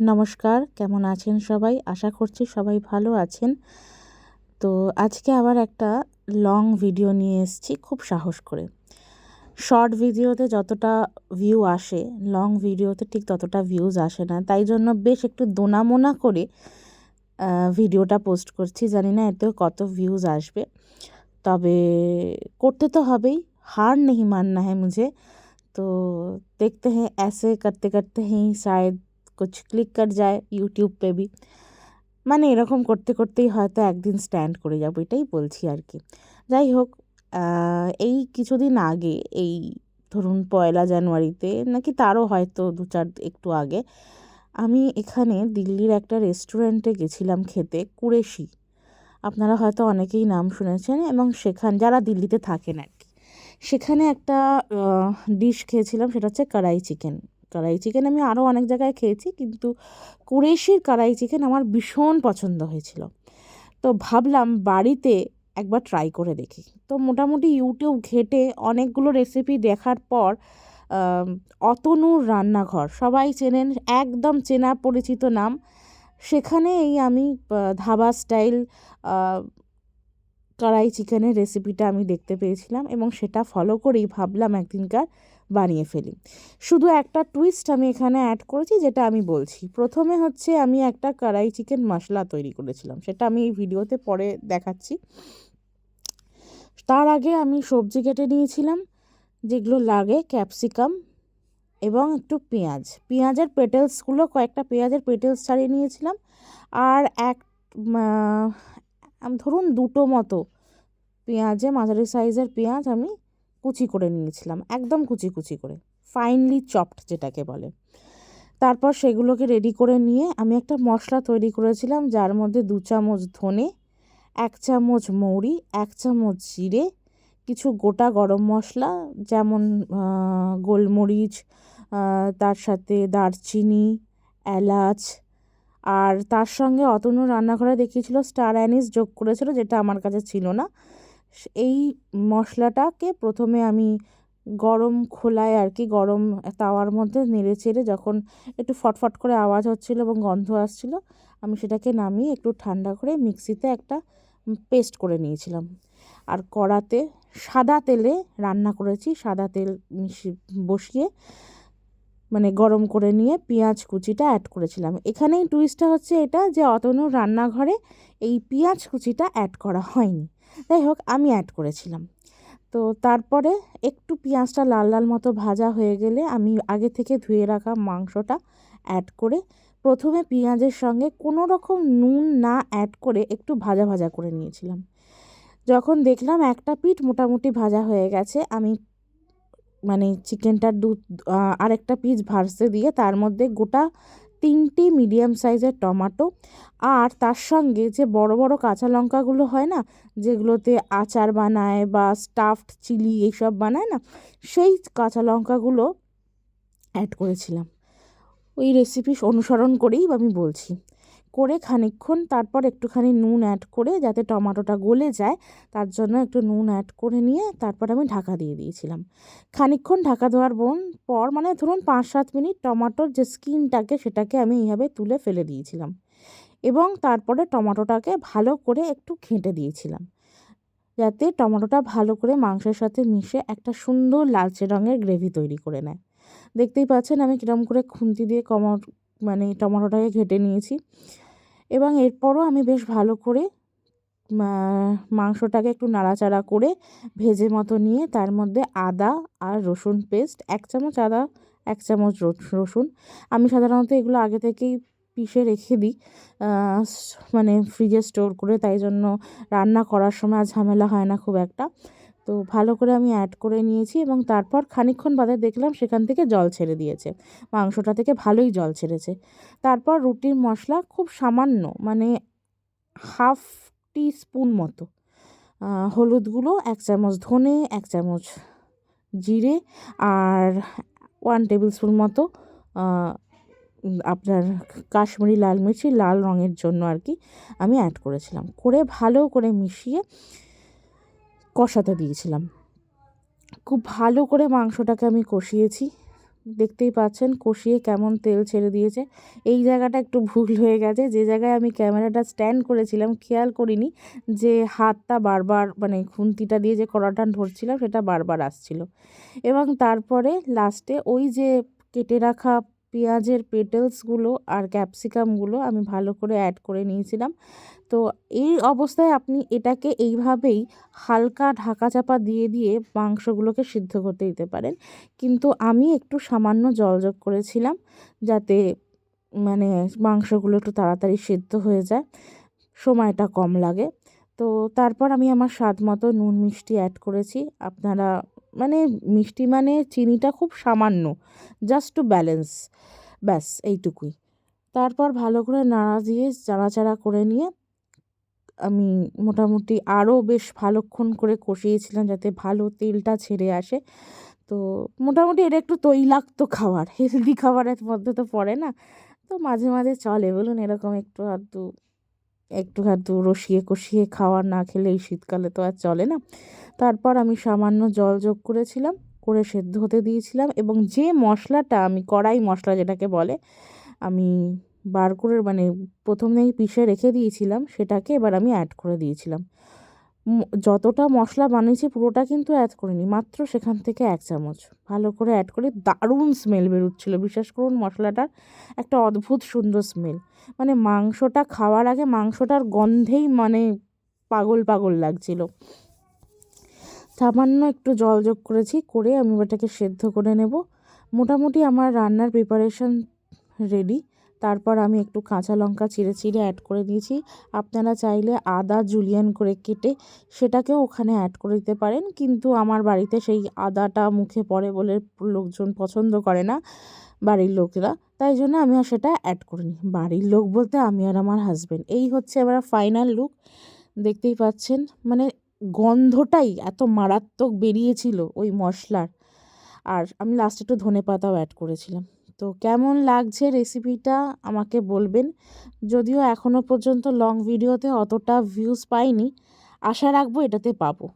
নমস্কার, কেমন আছেন সবাই? আশা করছি সবাই ভালো আছেন। তো আজকে আবার একটা লং ভিডিও নিয়ে এসেছি খুব সাহস করে। শর্ট ভিডিওতে যতটা ভিউ আসে, লং ভিডিওতে ঠিক ততটা ভিউজ আসে না। তাই জন্য বেশ একটু দোনামোনা করে ভিডিওটা পোস্ট করছি। জানি না এতেও কত ভিউজ আসবে, তবে করতে তো হবেই। हार नहीं मानना है मुझे। तो देखते हैं, ऐसे करते करते ही शायद कुछ क्लिक कर যায় ইউটিউব पे भी। মানে এরকম করতে করতেই হয়তো একদিন স্ট্যান্ড করে যাবো, এটাই বলছি আর কি। যাই হোক, এই কিছুদিন আগে, এই ধরুন 1 জানুয়ারিতে নাকি তারও হয়তো 2-4 একটু আগে, আমি এখানে দিল্লির একটা রেস্টুরেন্টে গেছিলাম খেতে, কুরেশি। আপনারা হয়তো অনেকেই নাম শুনেছেন, এবং যারা দিল্লিতে থাকেন আর কি, সেখানে একটা ডিশ খেয়েছিলাম, সেটা হচ্ছে কড়াই চিকেন। কড়াই চিকেন আমি আরও অনেক জায়গায় খেয়েছি, কিন্তু কুরেশির কড়াই চিকেন আমার ভীষণ পছন্দ হয়েছিল। তো ভাবলাম বাড়িতে একবার ট্রাই করে দেখি। তো মোটামুটি ইউটিউব ঘেঁটে অনেকগুলো রেসিপি দেখার পর অতনুর রান্নাঘর, সবাই চেনেন, একদম চেনা পরিচিত নাম, সেখানে আমি ধাবা স্টাইল কড়াই চিকেনের রেসিপিটা আমি দেখতে পেয়েছিলাম, এবং সেটা ফলো করেই ভাবলাম একদিনকার বানিয়ে ফেলি। শুধু একটা টুইস্ট আমি এখানে অ্যাড করেছি, যেটা আমি বলছি। প্রথমে হচ্ছে আমি একটা কড়াই চিকেন মশলা তৈরি করেছিলাম, সেটা আমি এই ভিডিওতে পরে দেখাচ্ছি। তার আগে আমি সবজি কেটে নিয়েছিলাম, যেগুলো লাগে ক্যাপসিকাম এবং একটু পেঁয়াজের কয়েকটা পেঁয়াজের পেটেলস ছাড়িয়ে নিয়েছিলাম। আর ধরুন 2টো মতো মাঝারি সাইজের পেঁয়াজ আমি কুচি করে নিয়েছিলাম, একদম কুচি কুচি করে, ফাইনলি চপড যেটাকে বলে। তারপর সেগুলোকে রেডি করে নিয়ে আমি একটা মশলা তৈরি করেছিলাম, যার মধ্যে 2 চামচ ধনে, 1 চামচ মৌরি, 1 চামচ জিরে, কিছু গোটা গরম মশলা যেমন গোলমরিচ, তার সাথে দারচিনি, এলাচ, আর তার সঙ্গে অতনু রান্নাঘরে দেখিয়েছিল স্টার অ্যানিস যোগ করেছিল, যেটা আমার কাছে ছিল না। এই মশলাটাকে প্রথমে আমি গরম খোলায় আর কি, গরম তাওয়ার মধ্যে নেড়ে চেড়ে যখন একটু ফটফট করে আওয়াজ হচ্ছিল এবং গন্ধ আসছিল, আমি সেটাকে নামিয়ে একটু ঠান্ডা করে মিক্সিতে একটা পেস্ট করে নিয়েছিলাম। আর কড়াতে সাদা তেলে রান্না করেছি, সাদা তেল বসিয়ে মানে গরম করে নিয়ে পেঁয়াজ কুচিটা অ্যাড করেছিলাম। এখানেই টুইস্টটা হচ্ছে এটা, যে অতনুর রান্নাঘরে এই পেঁয়াজ কুচিটা অ্যাড করা হয়নি। যাই হোক, আমি অ্যাড করেছিলাম। তো তারপরে একটু পেঁয়াজটা লাল লাল মতো ভাজা হয়ে গেলে আমি আগে থেকে ধুয়ে রাখা মাংসটা অ্যাড করে, প্রথমে পেঁয়াজের সঙ্গে কোনো রকম নুন না অ্যাড করে একটু ভাজা ভাজা করে নিয়েছিলাম। যখন দেখলাম একটা পিঠ মোটামুটি ভাজা হয়ে গেছে, আমি মানে চিকেনটার আরেকটা পিস ভাজতে দিয়ে তার মধ্যে গোটা 3টি মিডিয়াম সাইজের টমেটো, আর তার সঙ্গে যে বড় বড় কাঁচা লঙ্কাগুলো হয় না, যেগুলোতে আচার বানায় বা স্টাফড চিলি এইসব বানায় না, সেই কাঁচা লঙ্কাগুলো অ্যাড করেছিলাম। ওই রেসিপি অনুসরণ করেই আমি বলছি। করে খানিকক্ষণ তারপর একটুখানি নুন অ্যাড করে, যাতে টমেটোটা গলে যায়, তার জন্য একটু নুন অ্যাড করে নিয়ে তারপর আমি ঢাকা দিয়ে দিয়েছিলাম। খানিকক্ষণ ঢাকা দেওয়ার পর মানে ধরুন 5-7 মিনিট টমেটোর যে স্কিনটাকে, সেটাকে আমি এইভাবে তুলে ফেলে দিয়েছিলাম, এবং তারপরে টমেটোটাকে ভালো করে একটু ঘেঁটে দিয়েছিলাম, যাতে টমেটোটা ভালো করে মাংসের সাথে মিশে একটা সুন্দর লালচে রঙের গ্রেভি তৈরি করে নেয়। দেখতেই পাচ্ছেন আমি কীরকম করে খুন্তি দিয়ে মানে টমেটোটাকে ঘেঁটে নিয়েছি। এবং এরপরও আমি বেশ ভালো করে মাংসটাকে একটু নাড়াচাড়া করে ভেজে মতো নিয়ে তার মধ্যে আদা আর রসুন পেস্ট, 1 চামচ আদা, 1 চামচ রসুন। আমি সাধারণত এগুলো আগে থেকেই পিষে রেখে দিই, মানে ফ্রিজে স্টোর করে, তাই জন্য রান্না করার সময় আর ঝামেলা হয় না খুব একটা। তো ভালো করে আমি অ্যাড করে নিয়েছি, এবং তারপর খানিকক্ষণ বাদে দেখলাম সেখান থেকে জল ছেড়ে দিয়েছে, মাংসটা থেকে ভালোই জল ছেড়েছে। তারপর রুটির মশলা খুব সামান্য, মানে হাফ টিস্পুন মতো হলুদ গুঁড়ো, 1 চামচ ধনে, 1 চামচ জিরে, আর 1 টেবিল স্পুন মতো আপনার কাশ্মীরি লাল মির্চি, লাল রঙের জন্য আর কি, আমি অ্যাড করেছিলাম। করে ভালো করে মিশিয়ে কষাতে দিয়েছিলাম। খুব ভালো করে মাংসটাকে আমি কষিয়েছি, দেখতেই পাচ্ছেন কষিয়ে কেমন তেল ছেড়ে দিয়েছে। এই জায়গাটা একটু ভুল হয়ে গেছে, যে জায়গায় আমি ক্যামেরাটা স্ট্যান্ড করেছিলাম খেয়াল করিনি যে হাতটা বারবার মানে খুন্তিটা দিয়ে যে কড়াটা ধরছিলাম সেটা বারবার আসছিল। এবং তারপরে লাস্টে ওই যে কেটে রাখা পেঁয়াজের পেটেলসগুলো আর ক্যাপসিকামগুলো আমি ভালো করে অ্যাড করে নিয়েছিলাম। তো এই অবস্থায় আপনি এটাকে এইভাবেই হালকা ঢাকা চাপা দিয়ে দিয়ে মাংসগুলোকে সিদ্ধ করতে দিতে পারেন, কিন্তু আমি একটু সামান্য জল যোগ করেছিলাম যাতে মানে মাংসগুলো একটু তাড়াতাড়ি সিদ্ধ হয়ে যায়, সময়টা কম লাগে। তো তারপর আমি আমার স্বাদ মতো নুন মিষ্টি অ্যাড করেছি। আপনারা মানে মিষ্টি মানে চিনিটা খুব সামান্য, জাস্ট টু ব্যালেন্স, ব্যাস এইটুকুই। তারপর ভালো করে নাড়াচাড়া করে নিয়ে আমি মোটামুটি আরও বেশ ভালোক্ষণ করে কষিয়েছিলাম যাতে ভালো তেলটা ছেড়ে আসে। তো মোটামুটি এটা একটু তৈলাক্ত খাবার, হেলদি খাবারের মধ্যে তো পড়ে না। তো মাঝে মাঝে চলে বলুন, এরকম একটু আধটু রসিয়ে কষিয়ে খাওয়ার না খেলে এই শীতকালে তো আর চলে না। তারপর আমি সামান্য জল যোগ করেছিলাম, করে সেদ্ধ হতে দিয়েছিলাম, এবং যে মশলাটা আমি কড়াই মশলা যেটাকে বলে আমি বার করে মানে প্রথমেই পিষে রেখে দিয়েছিলাম সেটাকে এবার আমি অ্যাড করে দিয়েছিলাম। যতটা মশলা বানিয়েছি পুরোটা কিন্তু অ্যাড করিনি, মাত্র সেখান থেকে 1 চামচ ভালো করে অ্যাড করে দারুণ স্মেল বেরোচ্ছিলো। বিশ্বাস করুন মশলাটার একটা অদ্ভুত সুন্দর স্মেল, মানে মাংসটা খাওয়ার আগে মাংসটার গন্ধেই মানে পাগল পাগল লাগছিল। সামান্য একটু জল যোগ করেছি, করে আমি ওটাকে সেদ্ধ করে নেব। মোটামুটি আমার রান্নার প্রিপারেশন রেডি। তারপর আমি একটু কাঁচা লঙ্কা চিড়ে চিড়ে অ্যাড করে দিয়েছি। আপনারা চাইলে আদা জুলিয়ান করে কেটে সেটাকেও ওখানে অ্যাড করে দিতে পারেন, কিন্তু আমার বাড়িতে সেই আদাটা মুখে পড়ে বলে লোকজন পছন্দ করে না, বাড়ির লোকেরা, তাই জন্য আমি আর সেটা অ্যাড করিনি। বাড়ির লোক বলতে আমি আর আমার হাজব্যান্ড। এই হচ্ছে আমার ফাইনাল লুক, দেখতেই পাচ্ছেন। মানে গন্ধটাই এত মারাত্মক বেরিয়েছিল ওই মশলার, আর আমি লাস্টে একটু ধনেপাতাও অ্যাড করেছিলাম। তো কেমন লাগছে রেসিপিটা আমাকে বলবেন। যদিও এখনও পর্যন্ত লং ভিডিওতে অতটা ভিউজ পাইনি, আশা রাখবো এটাতে পাবো।